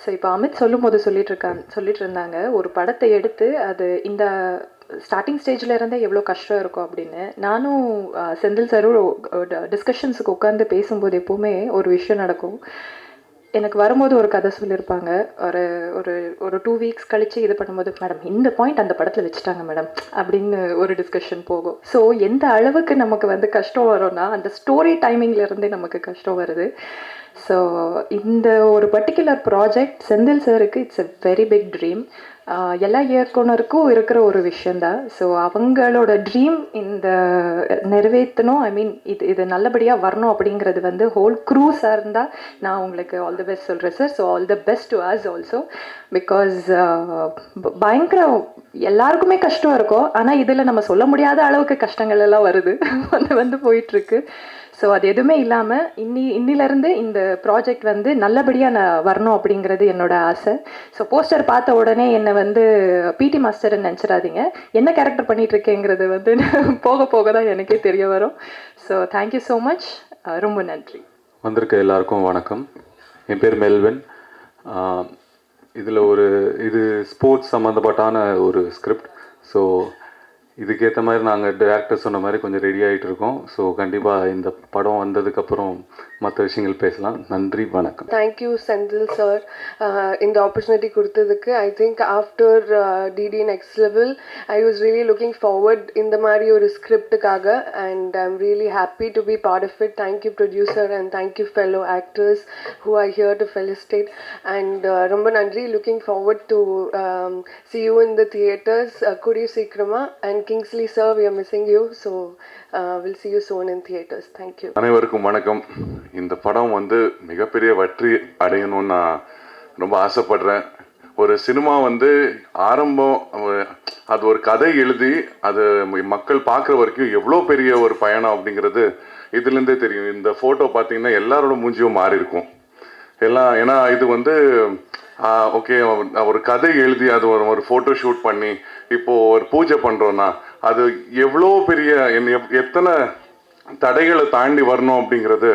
So இப்போ அமித் சொல்லும்போது சொல்லிட்டு இருந்தாங்க ஒரு படத்தை எடுத்து அது இந்த ஸ்டார்டிங் ஸ்டேஜில் இருந்தே எவ்வளோ கஷ்டம் இருக்கும் அப்படின்னு. நானும் செந்தில் சாரும் டிஸ்கஷன்ஸுக்கு உட்காந்து பேசும்போது எப்போவுமே ஒரு விஷயம் நடக்கும். எனக்கு வரும்போது ஒரு கதை சொல்லியிருப்பாங்க. ஒரு ஒரு ஒரு 2 வீக்ஸ் கழித்து இது பண்ணும்போது, மேடம் இந்த பாயிண்ட் அந்த படத்தில் வச்சுட்டாங்க மேடம் அப்படின்னு ஒரு டிஸ்கஷன் போகும். ஸோ எந்த அளவுக்கு நமக்கு வந்து கஷ்டம் வரும்னா அந்த ஸ்டோரி டைமிங்லேருந்தே நமக்கு கஷ்டம் வருது. ஸோ இந்த ஒரு பர்டிகுலர் ப்ராஜெக்ட் செந்தில் சாருக்கு it's a very big dream. எல்லா இயக்குனருக்கும் இருக்கிற ஒரு விஷயந்தான். ஸோ அவங்களோட ட்ரீம் இந்த நிறைவேற்றணும், ஐ மீன் இது நல்லபடியாக வரணும் அப்படிங்கிறது வந்து ஹோல் க்ரூஸாக இருந்தால் நான் உங்களுக்கு ஆல் தி பெஸ்ட் சொல்கிறேன் sir. So all the best to us also. Because பயங்கர எல்லாருக்குமே கஷ்டம் இருக்கும். ஆனால் இதில் நம்ம சொல்ல முடியாத அளவுக்கு கஷ்டங்கள் எல்லாம் வருது வந்து போயிட்டுருக்கு. ஸோ அது எதுவுமே இல்லாமல் இன்னிலேருந்து இந்த ப்ராஜெக்ட் வந்து நல்லபடியாக நான் வரணும் அப்படிங்கிறது என்னோட ஆசை. ஸோ போஸ்டர் பார்த்த உடனே என்னை வந்து பிடி மாஸ்டர்னு நினச்சிடாதீங்க. என்ன கேரக்டர் பண்ணிகிட்ருக்கேங்கிறது வந்து போக போக தான் எனக்கே தெரிய வரும். So thank you so much. ரொம்ப நன்றி. வந்திருக்க எல்லாருக்கும் வணக்கம். என் பேர் மெல்வின். இதில் இது ஸ்போர்ட்ஸ் சம்மந்தப்பட்டான ஒரு ஸ்கிரிப்ட். ஸோ இதுக்கேற்ற மாதிரி நாங்கள் டேரக்டர் சொன்ன மாதிரி கொஞ்சம் ரெடி ஆகிட்டு இருக்கோம். ஸோ கண்டிப்பாக இந்த படம் வந்ததுக்கப்புறம் மற்ற விஷயங்கள் பேசலாம். நன்றி, வணக்கம். தேங்க்யூ செந்தில் சார் இந்த ஆப்பர்ச்சுனிட்டி கொடுத்ததுக்கு. I think after DD next level I was really looking forward இந்த மாதிரி ஒரு ஸ்கிரிப்டுக்காக. And I am really happy to be part of it. Thank you producer and thank you fellow actors who are here to felicitate. And ரொம்ப நன்றி. Looking forward to see you in the theatres கூடிய சீக்கிரமா. And Kingsley sir, we are missing you. So we'll see you soon in theatres. Thank you. அனைவருக்கும் வணக்கம். இந்த படம் வந்து மிகப்பெரிய வெற்றி அடையணும்னு நான் ரொம்ப ஆசைப்படுறேன். ஒரு சினிமா வந்து ஆரம்பம், அது ஒரு கதை எழுதி அது மக்கள் பார்க்குற வரைக்கும் எவ்வளோ பெரிய ஒரு பயணம் அப்படிங்கிறது இதுலேருந்தே தெரியும். இந்த ஃபோட்டோ பார்த்தீங்கன்னா எல்லாரோட மூஞ்சியும் மாறி இருக்கும் எல்லாம். ஏன்னா இது வந்து ஓகே, ஒரு கதை எழுதி அது ஒரு ஃபோட்டோ ஷூட் பண்ணி இப்போது ஒரு பூஜை பண்ணுறோன்னா அது எவ்வளோ பெரிய எத்தனை தடைகளை தாண்டி வரணும் அப்படிங்கிறது.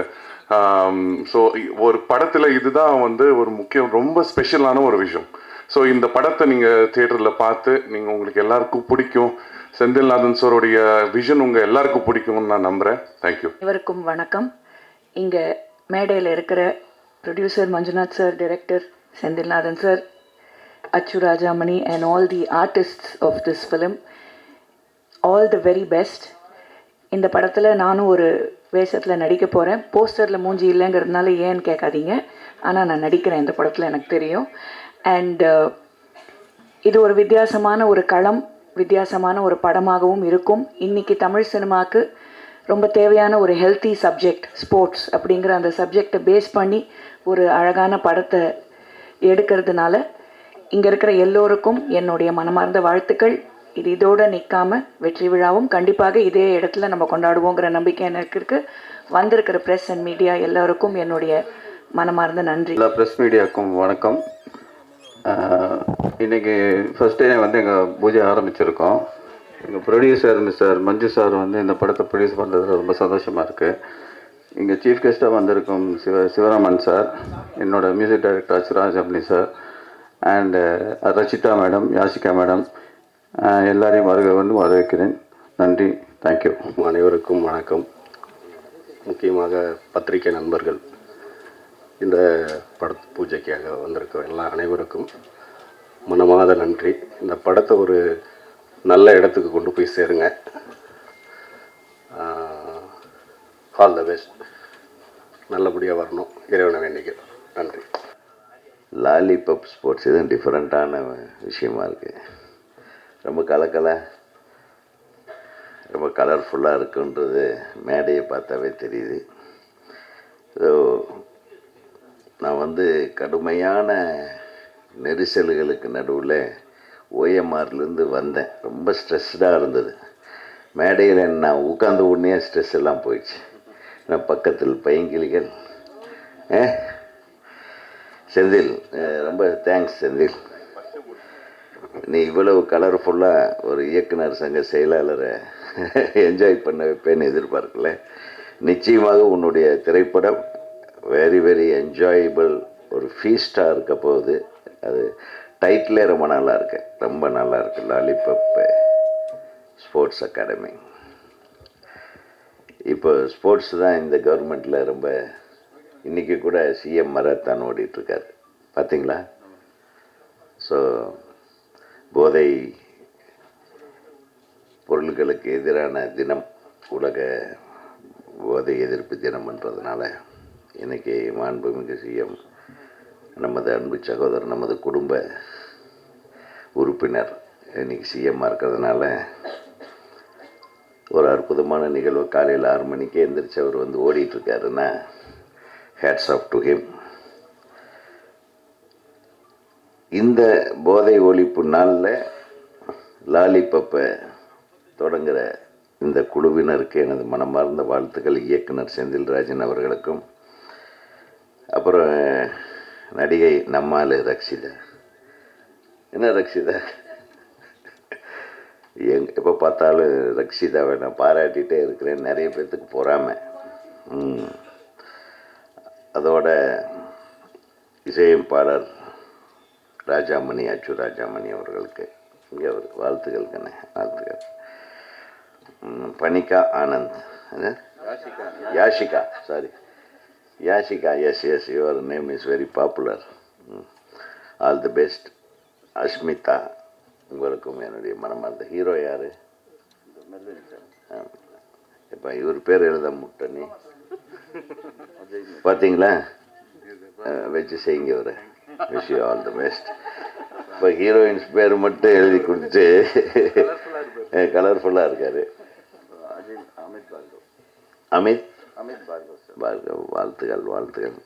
ஸோ ஒரு படத்தில் இதுதான் வந்து ஒரு முக்கியம், ரொம்ப ஸ்பெஷலான ஒரு விஷயம். ஸோ இந்த படத்தை நீங்கள் தியேட்டரில் பார்த்து உங்களுக்கு எல்லாருக்கும் பிடிக்கும். செந்தில்நாதன் சாரோடைய விஷன் உங்கள் எல்லாருக்கும் பிடிக்கும்னு நான் நம்புகிறேன். தேங்க்யூ. இவருக்கும் வணக்கம். இங்கே மேடையில் இருக்கிற producer Manjunath sir, director Senthilnathan sir, அச்சு Rajamani and all the artists of this film, all the very best. இந்த படத்தில் நானும் ஒரு வேஷத்தில் நடிக்க போகிறேன். போஸ்டரில் மூஞ்சி இல்லைங்கிறதுனால ஏன்னு கேட்காதீங்க, ஆனால் நான் நடிக்கிறேன் இந்த படத்தில், எனக்கு தெரியும். அண்ட் இது ஒரு வித்தியாசமான ஒரு களம், வித்தியாசமான ஒரு படமாகவும் இருக்கும். இன்றைக்கி தமிழ் சினிமாவுக்கு ரொம்ப தேவையான ஒரு ஹெல்த்தி சப்ஜெக்ட் ஸ்போர்ட்ஸ் அப்படிங்கிற அந்த சப்ஜெக்டை பேஸ் பண்ணி ஒரு அழகான படத்தை எடுக்கிறதுனால இங்கே இருக்கிற எல்லோருக்கும் என்னுடைய மனமார்ந்த வாழ்த்துக்கள். இதோடு நிற்காமல் வெற்றி விழாவும் கண்டிப்பாக இதே இடத்துல நம்ம கொண்டாடுவோங்கிற நம்பிக்கை எனக்கு இருக்குது. வந்திருக்கிற ப்ரெஸ் அண்ட் மீடியா எல்லாருக்கும் என்னுடைய மனமார்ந்த நன்றி. எல்லா ப்ரெஸ் மீடியாவுக்கும் வணக்கம். இன்றைக்கி ஃபஸ்ட் டே வந்து எங்கள் பூஜை ஆரம்பிச்சிருக்கோம். எங்கள் ப்ரொடியூசர் மிஸ்டர் மஞ்சு சார் வந்து இந்த படத்தை ப்ரொடியூஸ் பண்ணுறது ரொம்ப சந்தோஷமாக இருக்குது. இங்கே சீஃப் கெஸ்ட்டாக வந்திருக்கும் சிவராமன் சார், என்னோடய music director Achuraj Apni sir, and Rachitha madam, Yashika madam, எல்லாரையும் வரவேற்கிறேன். நன்றி, தேங்க்யூ. அனைவருக்கும் வணக்கம். முக்கியமாக பத்திரிகை நண்பர்கள், இந்த பட பூஜைக்காக வந்திருக்க எல்லா அனைவருக்கும் மனமாத நன்றி. இந்த படத்தை ஒரு நல்ல இடத்துக்கு கொண்டு போய் சேருங்க. All the best. நல்லபடியாக வரணும், இறைவனை வேண்டிக்கிறோம். நன்றி. லாலிபப் ஸ்போர்ட்ஸ் இதுவும் டிஃப்ரெண்ட்டான விஷயமா இருக்குது. ரொம்ப ரொம்ப கலர்ஃபுல்லாக இருக்குன்றது மேடையை பார்த்தாவே தெரியுது. ஸோ நான் வந்து கடுமையான நெரிசல்களுக்கு நடுவில் ஓஎம்ஆர்லேருந்து வந்தேன். ரொம்ப ஸ்ட்ரெஸ்டாக இருந்தது. மேடையில் நான் உட்கார்ந்த உடனே ஸ்ட்ரெஸ் எல்லாம் போயிடுச்சு. நான் பக்கத்தில் பைங்கிளிகள். செந்தில், ரொம்ப தேங்க்ஸ் செந்தில். நீ இவ்வளவு கலர்ஃபுல்லாக ஒரு இயக்குனர் சங்க செயலாளரை என்ஜாய் பண்ண வைப்பேன்னு எதிர்பார்க்கல. நிச்சயமாக உன்னுடைய திரைப்படம் வெரி வெரி என்ஜாயபிள் ஒரு ஃபீஸ்டாக இருக்க போகுது. அது டைட்டிலே ரொம்ப நல்லா இருக்கு, ரொம்ப நல்லா இருக்கு. Lollipop sports academy. இப்போ ஸ்போர்ட்ஸ் தான் இந்த கவர்மெண்ட்டில் ரொம்ப, இன்றைக்கி கூட சிஎம் மராத்தான் ஓடிட்டுருக்காரு பார்த்தீங்களா? ஸோ போதை பொருள்களுக்கு எதிரான தினம், உலக போதை எதிர்ப்பு தினம்ன்றதுனால இன்றைக்கி மாண்புமிகு சிஎம், நமது அன்பு சகோதரர், நமது குடும்ப உறுப்பினர் இன்றைக்கி சிஎம்மாக இருக்கிறதுனால ஒரு அற்புதமான நிகழ்வு. காலையில் 6 மணிக்கே எந்திரிச்சு அவர் வந்து ஓடிட்டுருக்காருன்னா ஹேட்ஸ் ஆஃப் டு ஹிம். இந்த போதை ஒழிப்பு நாளில் லாலிபப்பை தொடங்குகிற இந்த குழுவினருக்கு எனது மனமார்ந்த வாழ்த்துக்கள். இயக்குனர் செந்தில்ராஜன் அவர்களுக்கும், அப்புறம் நடிகை நம்மால் ரக்ஷிதா. என்ன ரக்ஷிதா, எப்போ பார்த்தாலும் ரக்ஷிதாவை நான் பாராட்டிகிட்டே இருக்கிறேன். நிறைய பேர்த்துக்கு பொறாமை. அதோட இசையமைப்பாளர் ராஜாமணி, அச்சு ராஜாமணி அவர்களுக்கு இங்கே ஒரு வாழ்த்துக்கள். வாழ்த்துக்கள். Panika Anand, Yashika, sorry Yashika, yes yes, your name is very popular. All the best. Ashmitha, உங்களுக்கும் என்னுடைய மனமார்ந்த. ஹீரோ யார்? இப்போ இவர் பேர் எழுத முட்டனி பார்த்தீங்களா? வச்சு செய்யுங்க ஒரு. Wish you all the best. இப்போ ஹீரோயின்ஸ் பேர் மட்டும் எழுதி கொடுத்துட்டு கலர்ஃபுல்லாக இருக்கார். அமித் பார்கவ், வாழ்த்துக்கள்.